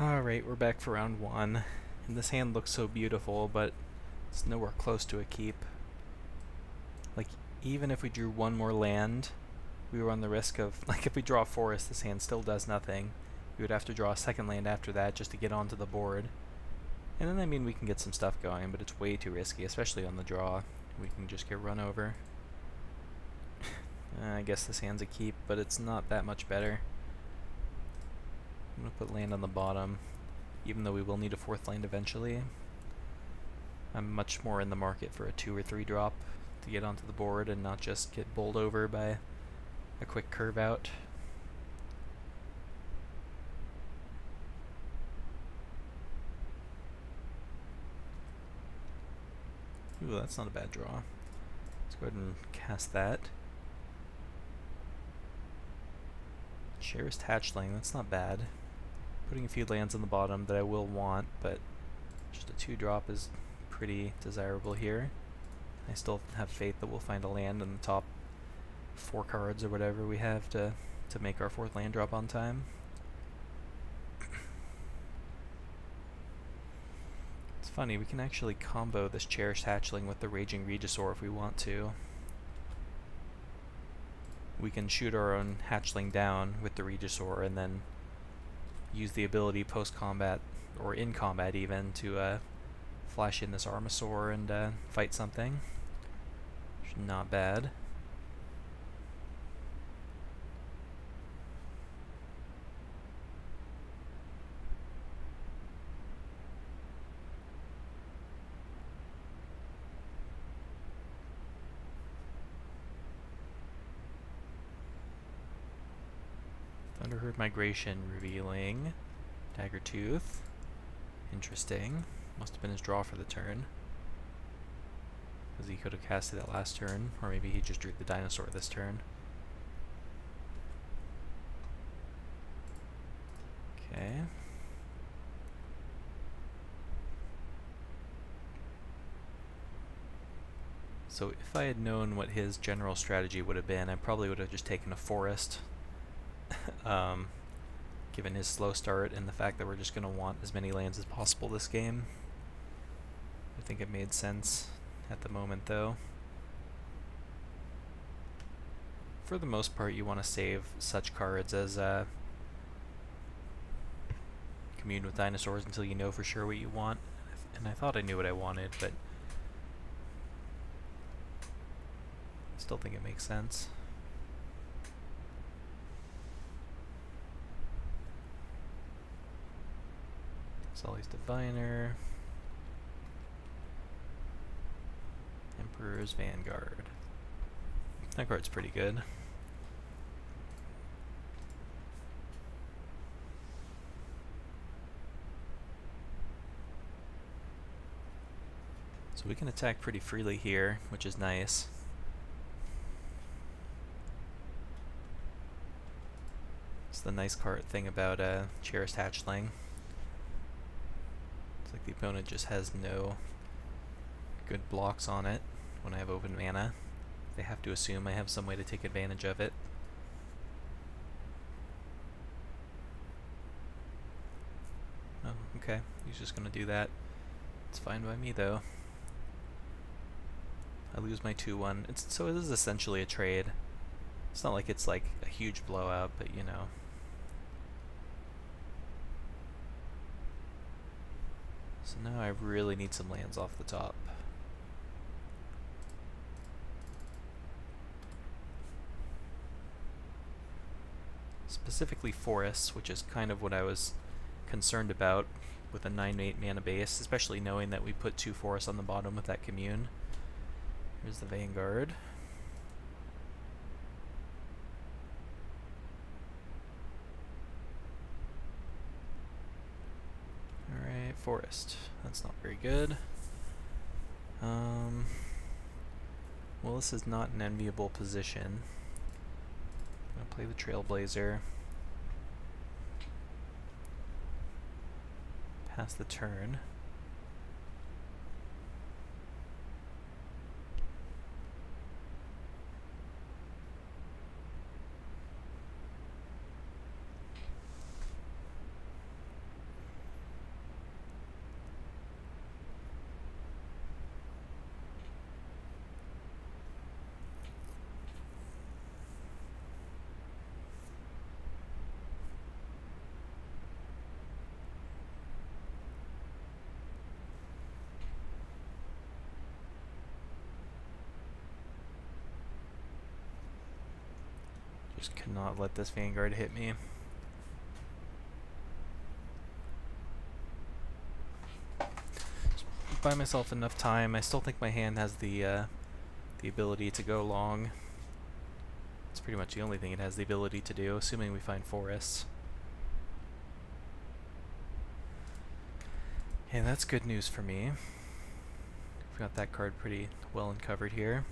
Alright, we're back for round one, and this hand looks so beautiful, but it's nowhere close to a keep. Like, even if we drew one more land, we run the risk of, like, if we draw a forest, this hand still does nothing. We would have to draw a second land after that just to get onto the board. And then, I mean, we can get some stuff going, but it's way too risky, especially on the draw. We can just get run over. I guess this hand's a keep, but it's not that much better. I'm going to put land on the bottom, even though we will need a fourth land eventually. I'm much more in the market for a 2 or 3 drop to get onto the board and not just get bowled over by a quick curve out. Ooh, that's not a bad draw. Let's go ahead and cast that. Cherished Hatchling, that's not bad. Putting a few lands on the bottom that I will want, but just a 2-drop is pretty desirable here. I still have faith that we'll find a land in the top 4 cards or whatever we have to make our 4th land drop on time. It's funny, we can actually combo this Cherished Hatchling with the Raging Regisaur if we want to. We can shoot our own Hatchling down with the Regisaur and then use the ability post-combat, or in combat even, to flash in this Armasaur and fight something. Not bad. Thunderherd Migration revealing Daggertooth. Interesting. Must have been his draw for the turn, because he could have casted it last turn, or maybe he just drew the dinosaur this turn. Okay. So if I had known what his general strategy would have been, I probably would have just taken a forest. Given his slow start and the fact that we're just going to want as many lands as possible this game. I think it made sense at the moment, though. For the most part, you want to save such cards as Commune with Dinosaurs until you know for sure what you want. And I thought I knew what I wanted, but I still think it makes sense. Sully's Diviner. Emperor's Vanguard. That card's pretty good. So we can attack pretty freely here, which is nice. It's the nice card thing about Cherished Hatchling. Like the opponent just has no good blocks on it when I have open mana. They have to assume I have some way to take advantage of it. Oh, okay. He's just gonna do that. It's fine by me, though. I lose my 2-1. So it is essentially a trade. It's not like it's like a huge blowout, but you know. So now I really need some lands off the top. Specifically forests, which is kind of what I was concerned about with a 9/8 mana base, especially knowing that we put 2 forests on the bottom with that Commune. Here's the Vanguard. Forest. That's not very good. Well, this is not an enviable position. I'm gonna play the Trailblazer. Pass the turn. Just cannot let this Vanguard hit me. Just buy myself enough time. I still think my hand has the ability to go long. It's pretty much the only thing it has the ability to do, assuming we find forests. Okay, that's good news for me. We've got that card pretty well uncovered here.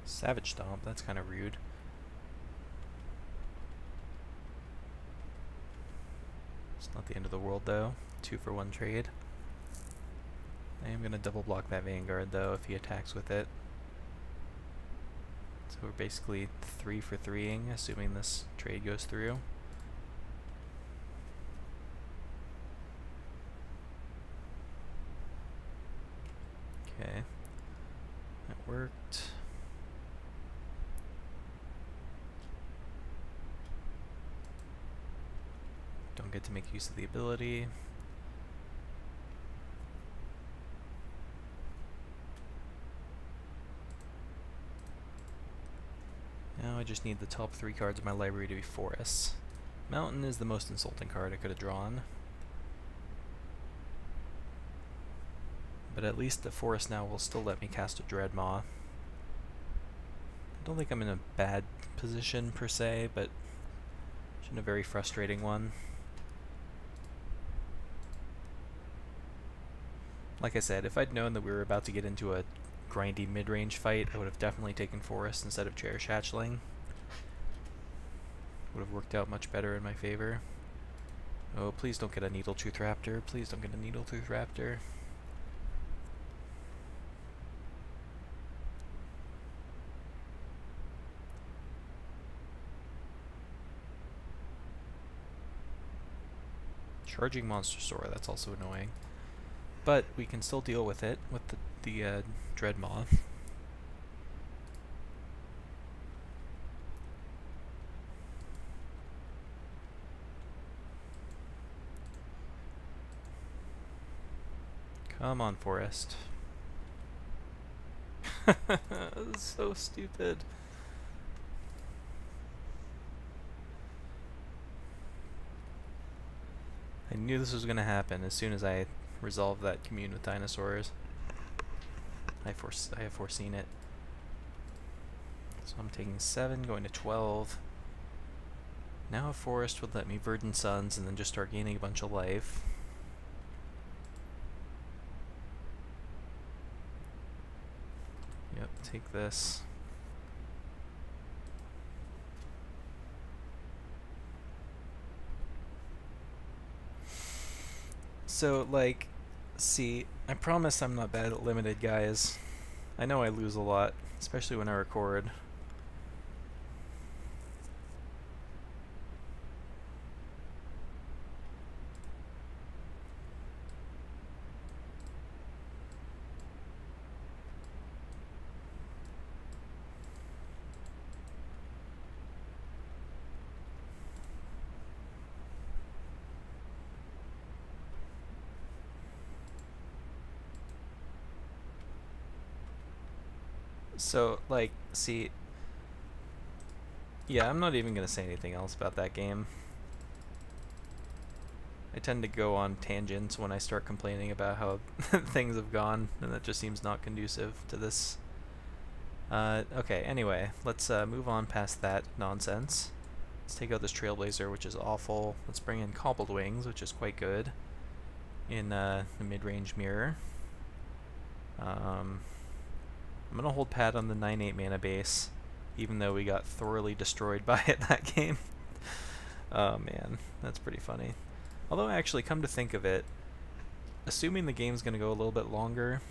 Savage Stomp, that's kind of rude. It's not the end of the world though. 2-for-1 trade. I am going to double block that Vanguard though if he attacks with it. So we're basically 3-for-3ing, assuming this trade goes through. Okay, that worked. Don't get to make use of the ability. Now I just need the top 3 cards of my library to be forests. Mountain is the most insulting card I could have drawn. But at least the forest now will still let me cast a Dreadmaw. I don't think I'm in a bad position per se, but it's in a very frustrating one. Like I said, if I'd known that we were about to get into a grindy mid-range fight, I would have definitely taken Forest instead of Cherish Hatchling. Would have worked out much better in my favor. Oh, please don't get a Needletooth Raptor. Please don't get a Needletooth Raptor. Charging Monstersaur, that's also annoying. But we can still deal with it with the Dreadmaw. Come on, Forest. So stupid. I knew this was going to happen as soon as I resolved that commune with dinosaurs. I have foreseen it. So I'm taking 7, going to 12. Now a forest would let me Verdant Suns and then just start gaining a bunch of life. Yep, take this. So, like, see, I promise I'm not bad at limited, guys. I know I lose a lot, especially when I record. So, like, see, yeah, I'm not even going to say anything else about that game. I tend to go on tangents when I start complaining about how things have gone, and that just seems not conducive to this. Okay, anyway, let's move on past that nonsense. Let's take out this Trailblazer, which is awful. Let's bring in Cobbled Wings, which is quite good, in the mid-range mirror. I'm going to hold pat on the 9/8 mana base, even though we got thoroughly destroyed by it that game. Oh man, that's pretty funny. Although actually, come to think of it, assuming the game's going to go a little bit longer,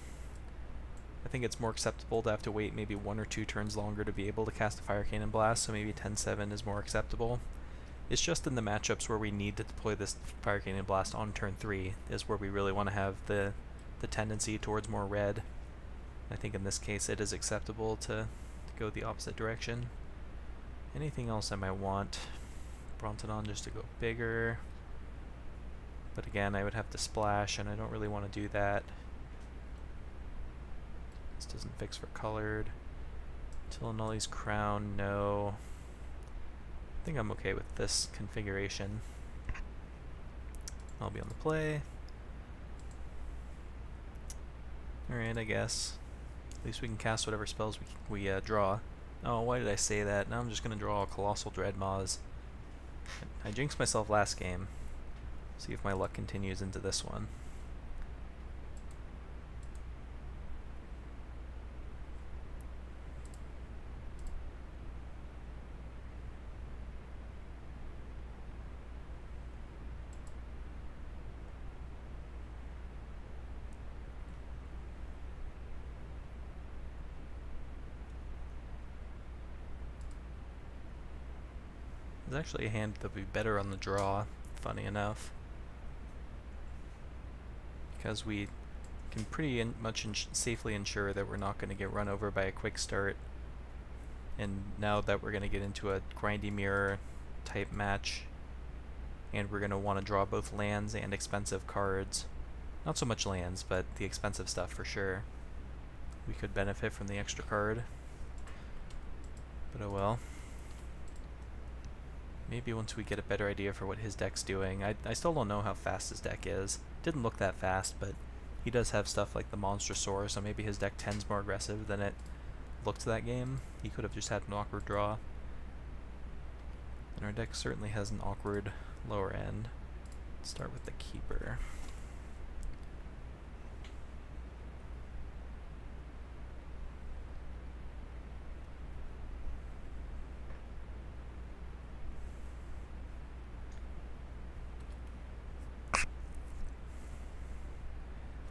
I think it's more acceptable to have to wait maybe 1 or 2 turns longer to be able to cast a Fire Cannon Blast, so maybe 10-7 is more acceptable. It's just in the matchups where we need to deploy this Fire Cannon Blast on turn 3 is where we really want to have the tendency towards more red. I think in this case it is acceptable to go the opposite direction. Anything else I might want? Brontodon just to go bigger. But again, I would have to splash, and I don't really want to do that. This doesn't fix for colored. Tilinelli's Crown, no. I think I'm okay with this configuration. I'll be on the play. Alright, I guess. At least we can cast whatever spells we draw. Oh, why did I say that? Now I'm just going to draw a Colossal Dreadmaws. I jinxed myself last game. See if my luck continues into this one. There's actually a hand that would be better on the draw, funny enough. Because we can pretty much safely ensure that we're not going to get run over by a quick start. And now that we're going to get into a grindy mirror type match, and we're going to want to draw both lands and expensive cards. Not so much lands, but the expensive stuff for sure. We could benefit from the extra card. But oh well. Maybe once we get a better idea for what his deck's doing. I still don't know how fast his deck is. Didn't look that fast, but he does have stuff like the Monstrosaur, so maybe his deck 10's more aggressive than it looked that game. He could have just had an awkward draw. And our deck certainly has an awkward lower end. Let's start with the Keeper.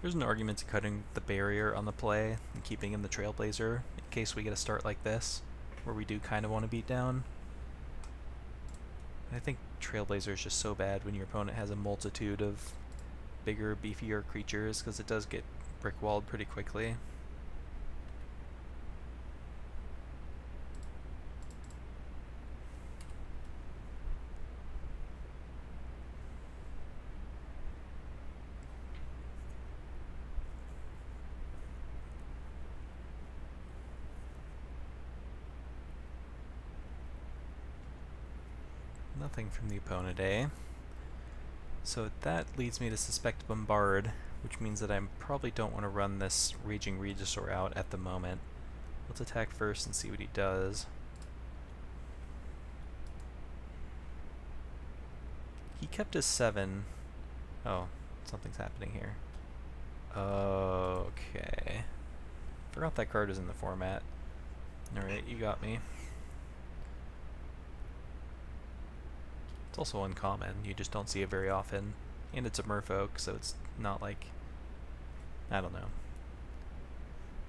There's an argument to cutting the barrier on the play and keeping in the Trailblazer in case we get a start like this, where we do kind of want to beat down. I think Trailblazer is just so bad when your opponent has a multitude of bigger, beefier creatures, because it does get brick-walled pretty quickly. Nothing from the opponent, eh? So that leads me to suspect Bombard, which means that I probably don't want to run this Raging Regisaur out at the moment. Let's attack first and see what he does. He kept his 7. Oh, something's happening here. Okay. Forgot that card was in the format. Alright, you got me. It's also uncommon, you just don't see it very often. And it's a merfolk, so it's not like... I don't know.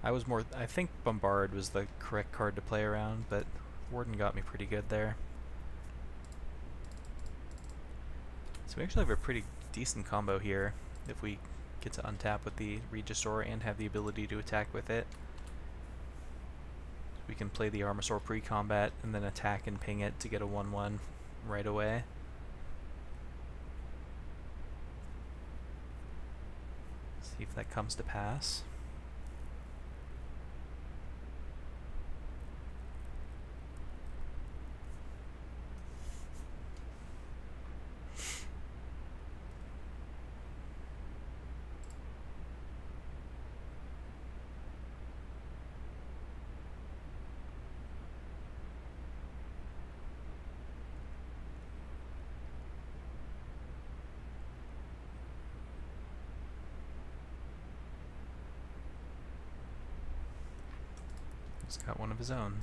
I think Bombard was the correct card to play around, but Warden got me pretty good there. So we actually have a pretty decent combo here, if we get to untap with the Regisaur and have the ability to attack with it. We can play the Armasaur pre-combat and then attack and ping it to get a 1/1 right away. See if that comes to pass. He's got one of his own.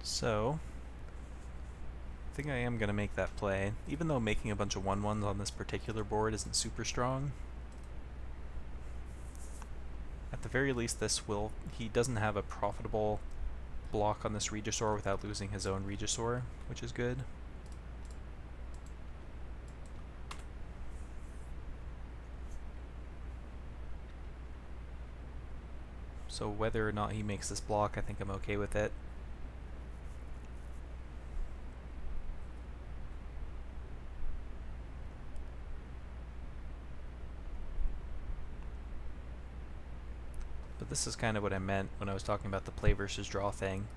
So, I think I am going to make that play, even though making a bunch of 1/1s on this particular board isn't super strong. At the very least, he doesn't have a profitable block on this Regisaur without losing his own Regisaur, which is good. So whether or not he makes this block, I think I'm okay with it. this is kind of what I meant when I was talking about the play versus draw thing.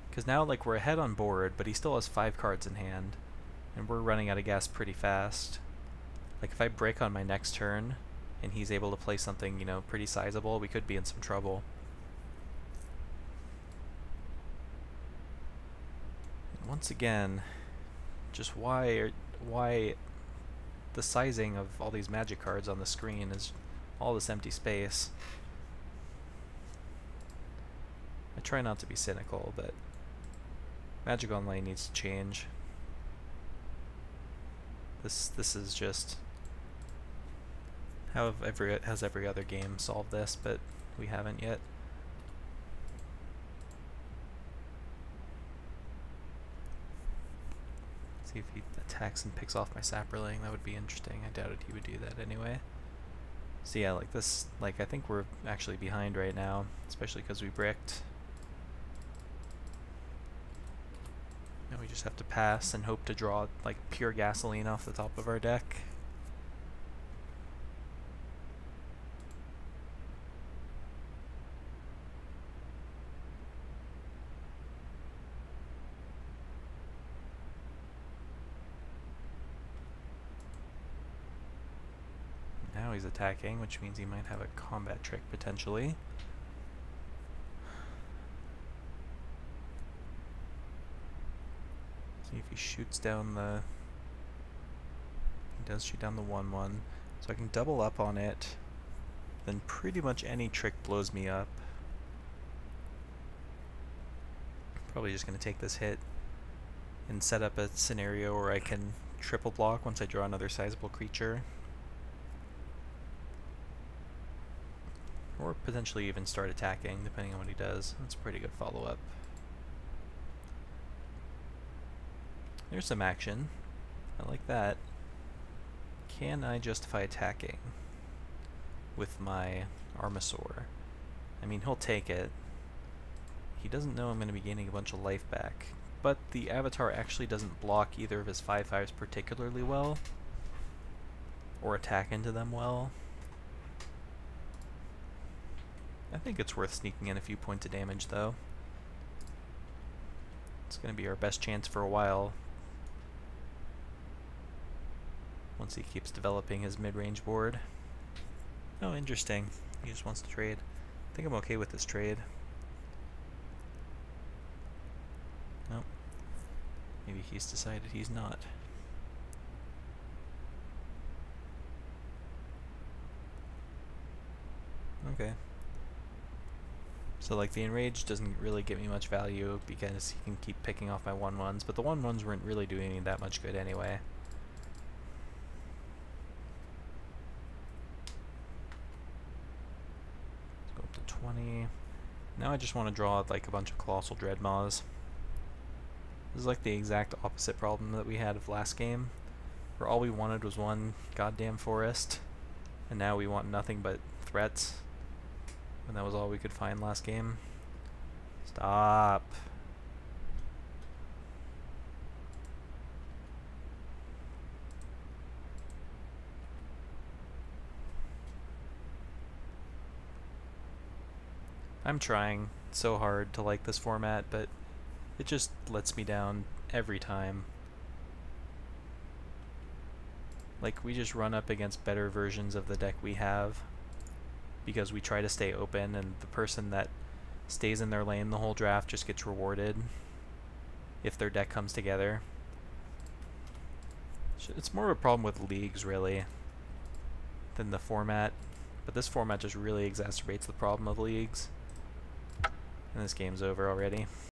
Because now, like, we're ahead on board, but he still has 5 cards in hand. And we're running out of gas pretty fast. Like, if I break on my next turn, and he's able to play something, you know, pretty sizable, we could be in some trouble. And once again, just why the sizing of all these magic cards on the screen is all this empty space. I try not to be cynical, but Magic Online needs to change. This is just how has every other game solved this, but we haven't yet. See if he attacks and picks off my Saproling. That would be interesting. I doubted he would do that anyway. So yeah, like this, like I think we're actually behind right now, especially because we bricked. Now we just have to pass and hope to draw like pure gasoline off the top of our deck. Now he's attacking, which means he might have a combat trick potentially. See if he shoots down the... He does shoot down the 1/1. So I can double up on it. Then pretty much any trick blows me up. Probably just going to take this hit and set up a scenario where I can triple block once I draw another sizable creature. Or potentially even start attacking, depending on what he does. That's a pretty good follow-up. There's some action. I like that. Can I justify attacking with my Armasaur? I mean, he'll take it. He doesn't know I'm going to be gaining a bunch of life back. But the Avatar actually doesn't block either of his 5/5s particularly well, or attack into them well. I think it's worth sneaking in a few points of damage, though. It's going to be our best chance for a while, once he keeps developing his mid-range board. Oh, interesting. He just wants to trade. I think I'm okay with this trade. Nope. Maybe he's decided he's not. Okay. So like the Enrage doesn't really get me much value because he can keep picking off my 1/1s, but the 1/1s weren't really doing any that much good anyway. Let's go up to 20. Now I just want to draw like a bunch of Colossal Dreadmaws. This is like the exact opposite problem that we had of last game, where all we wanted was one goddamn forest, and now we want nothing but threats. And that was all we could find last game. Stop. I'm trying so hard to like this format, but it just lets me down every time. Like, we just run up against better versions of the deck we have, because we try to stay open, and the person that stays in their lane the whole draft just gets rewarded if their deck comes together. It's more of a problem with leagues, really, than the format, but this format just really exacerbates the problem of leagues. And this game's over already.